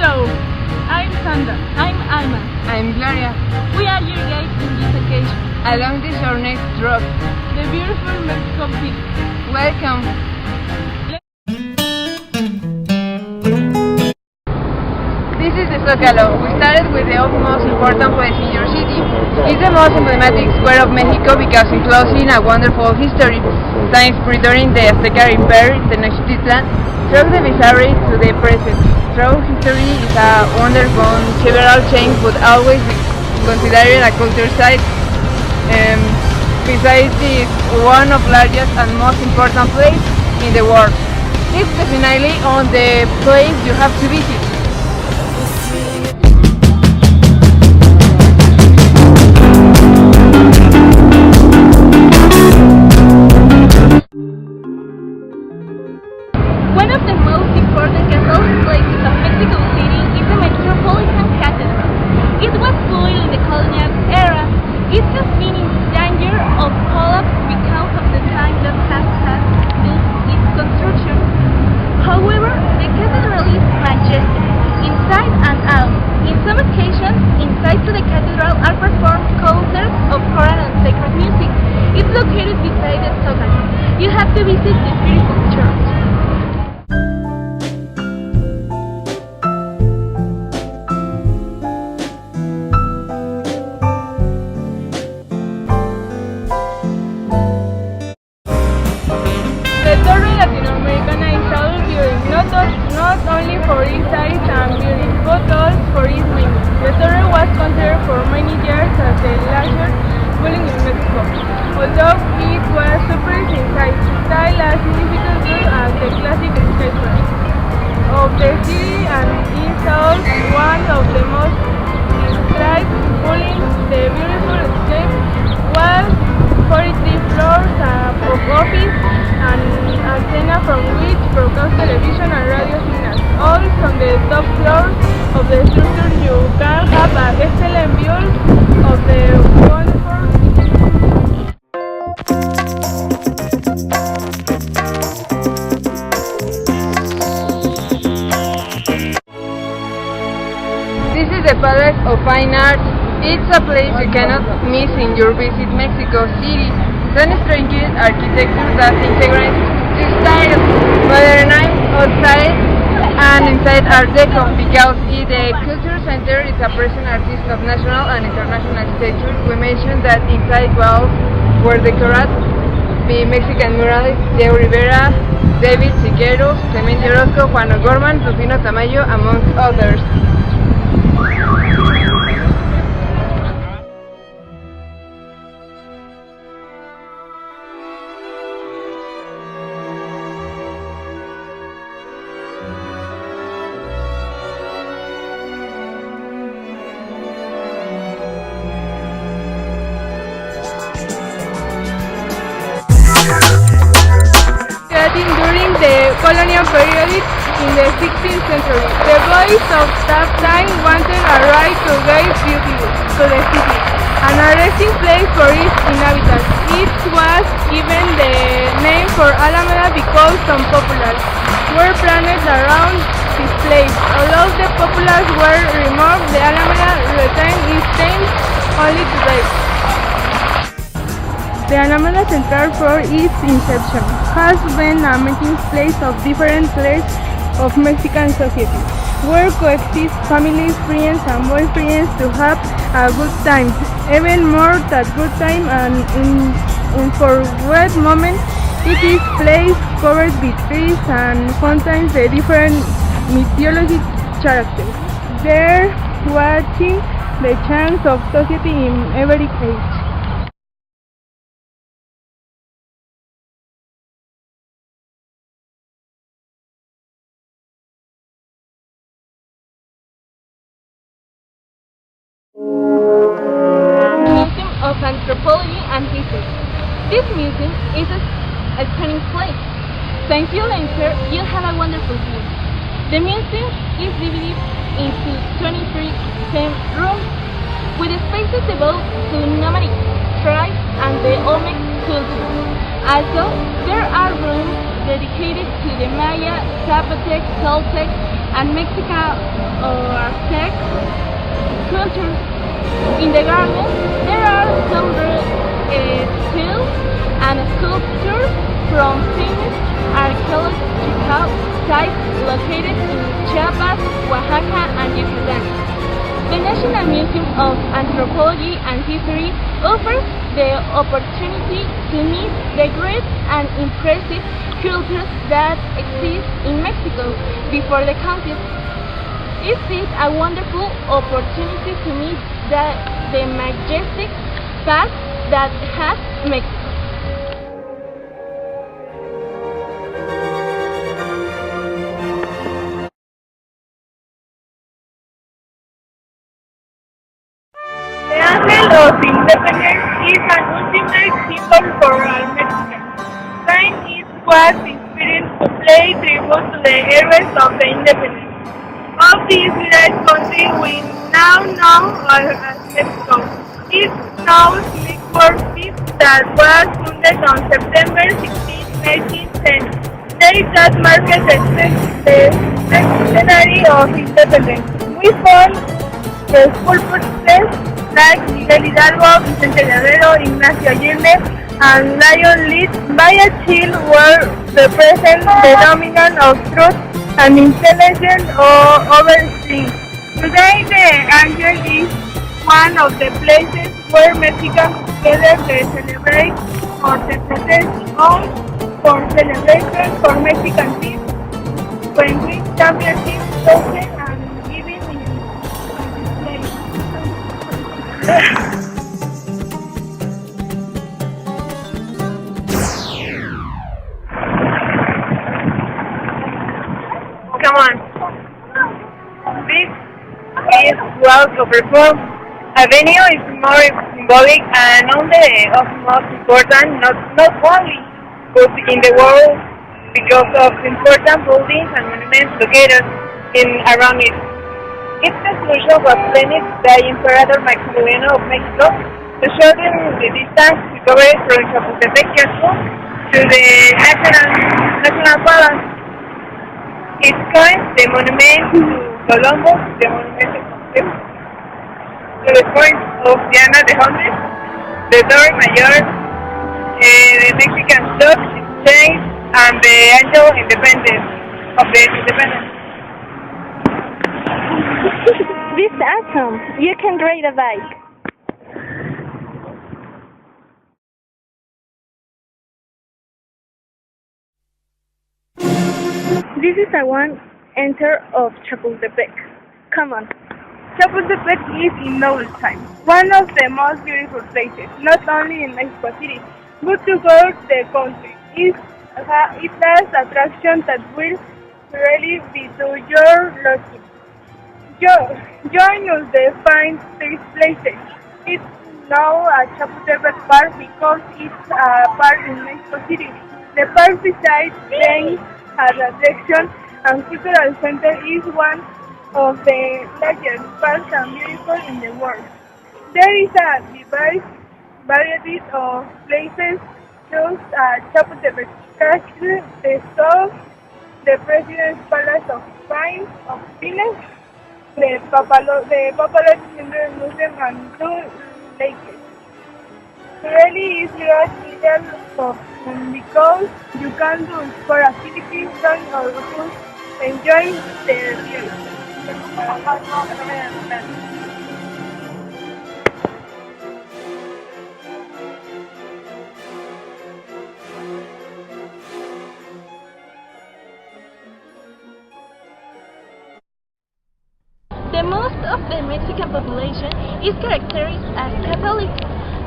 Hello, I'm Sandra. I'm Alma. I'm Gloria. We are your guides in this occasion. Along this journey drop The beautiful Mexico City. Welcome. This is the Zócalo. We started with the most important place in your city. It's the most emblematic square of Mexico because enclosing a wonderful history. Since during the Azteca Empire, Tenochtitlan struck the bizarre to the present. Through history is a wonderful several chains but always considered a culture site. Besides, it is one of the largest and most important places in the world. It's definitely on the place you have to visit. One of the most important Catholic places of Mexico City is the Metropolitan Cathedral. It was built in the colonial era. It has been in danger of collapse because of the time that has had its construction. However, the cathedral is majestic, inside and out. In some occasions, inside to the cathedral are performed concerts of choral and sacred music. It's located beside the Zócalo. You have to visit this beautiful church. The Torre Latinoamericana is our building, not only for its size and beauty, but also for its meaning. The Torre was considered for many years as the largest building in Mexico. Although it was surprised in size, style as significant good as the classic skyscraper of the city, and is also one of the most described buildings. The beautiful escape was 43 floors of office and antenna from which broadcast television and radio signals. All from the top floors of the structure you can have an excellent view of the wonderful. This is the Palace of Fine Arts. It's a place you cannot miss in your visit Mexico City. It's a strange architecture that integrates two styles, modernized outside and inside Art Deco, because in the Culture Center is a present artist of national and international stature. We mentioned that inside walls were decorated by Mexican muralists Diego Rivera, David Siqueiros, Clemente Orozco, Juan O'Gorman, Rufino Tamayo, among others. During the colonial period in the 16th century, the boys of that time wanted a right to give beauty to the city, an resting place for its inhabitants. It was given the name for Alma because some populace were planted around this place. Although the populace were removed, the Alma retained its name only today. The Alameda Central for its inception has been a meeting place of different layers of Mexican society, where coexist families, friends and boyfriends to have a good time, even more than good time, and for what moment it is place covered with trees and contains the different mythologic characters. They're watching the chance of society in every age. Museum of Anthropology and History. This museum is a stunning place. Since you enter, you'll have a wonderful view. The museum is divided into 23 rooms with spaces devoted to nomadic tribes and the Olmec culture. Also, there are rooms dedicated to the Maya, Zapotec, Toltec, and Mexican or Aztec cultures. In the garden, there are some stills and sculptures from famous archaeological sites located in Chiapas, Oaxaca, and Yucatan. The National Museum of Anthropology and History offers the opportunity to meet the great and impressive cultures that exist in Mexico before the conquest. It is a wonderful opportunity to meet the majestic past that has Mexico. The Angel of Independence is an ultimate symbol for all Mexicans. Time it was inspired to pay tribute to the heroes of the independence of this great country we now know as Mexico. It now Mexico that was founded on September 16, 1910, day that marked the centenary of independence. We found the sculptures like Miguel Hidalgo, Vicente Guerrero, Ignacio Allende, and Lion Lead by a chill were represent the dominant of truth and intelligence over things. Today the Angel is one of the places where Mexicans gather to celebrate or to protest on for celebration for Mexican teams when we championship chosen and given in display. Come on. This is well to perform. A venue is more symbolic and on the of most important, not only but in the world because of important buildings and monuments located in around it. Its conclusion was planned by Emperor Maximiliano of Mexico to shorten the distance covered from Chapultepec Castle to the National Palace. It coins the monument to Columbus, the monument to the point of Diana de Londres, the Torre Mayor, the Mexican Stock Exchange, and the Angel Independence of the Independence. This is awesome! You can ride a bike. This is a one enter of Chapultepec. Come on. Chapultepec is in no time one of the most beautiful places, not only in Mexico City, but throughout the country. It has attractions that will really be to your liking. Join us to find these places. It's now a Chapultepec Park because it's a park in Mexico City. The park besides being an attraction and cultural center is one of the largest parks and beautiful in the world. There is a diverse variety of places such as Chapultepec Castle, the Stove, the President's Palace of Pines, the Paparazzi Museum, and Blue Lakes. Really is great ideal for because you can do for activities done or just enjoy the view. The most of the Mexican population is characterized as Catholic.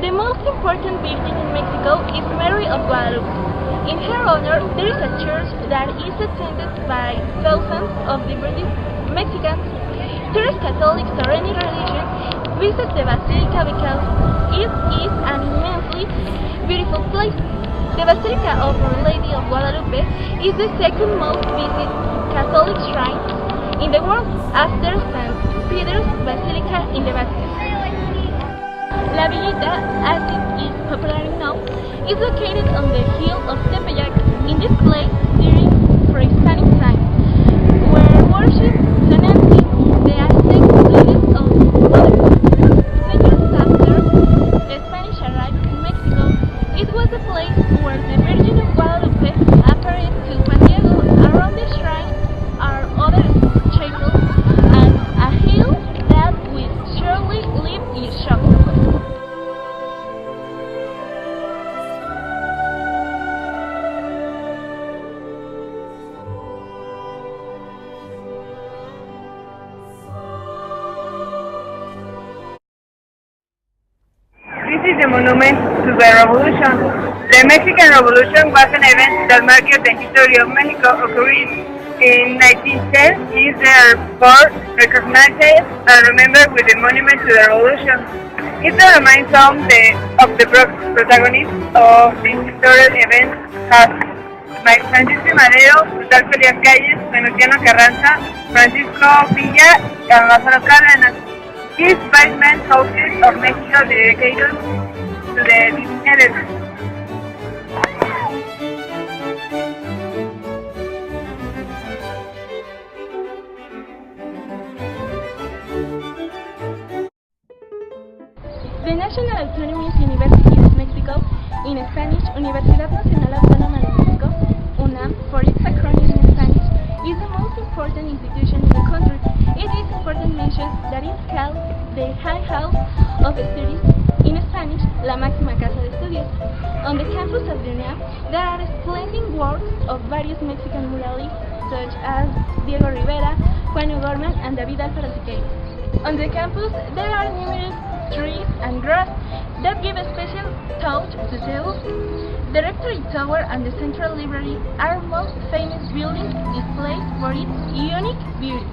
The most important building in Mexico is Mary of Guadalupe. In her honor, there is a church that is attended by thousands of devoted Mexicans. Tourist Catholics or any religion visit the Basilica because it is an immensely beautiful place. The Basilica of Our Lady of Guadalupe is the second most visited Catholic shrine in the world after St. Peter's Basilica in the Vatican. La Villita, as it is popularly known, is located on the hill of Tepeyac. In this place, during pre-Hispanic times, were worshipped is the monument to the revolution. The Mexican Revolution was an event that marked the history of Mexico, occurring in 1910. Is therefore recognized and remembered with the monument to the revolution. It reminds of the protagonists of this historic event as Francisco Madero, Plutarco Elías Calles, Venustiano Carranza, Francisco Villa, and Lázaro Cárdenas. These basement houses of Mexico dedicated to the dignitaries. The National Autonomous University of Mexico, in Spanish, Universidad Nacional Autónoma de México, UNAM, for its acronym in Spanish, is the most important institution in the country. It is important mention that it is called the High House of Studies, in Spanish, La Máxima Casa de Estudios. On the campus of the UNAM, there are splendid works of various Mexican muralists, such as Diego Rivera, Juan O'Gorman, and David Alfaro Siqueiros. On the campus, there are numerous trees and grass that give a special touch to the look. The Rectory Tower and the Central Library are most famous buildings displayed for its unique beauty.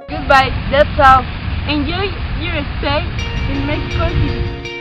Goodbye, that's all. Enjoy your stay in Mexico City.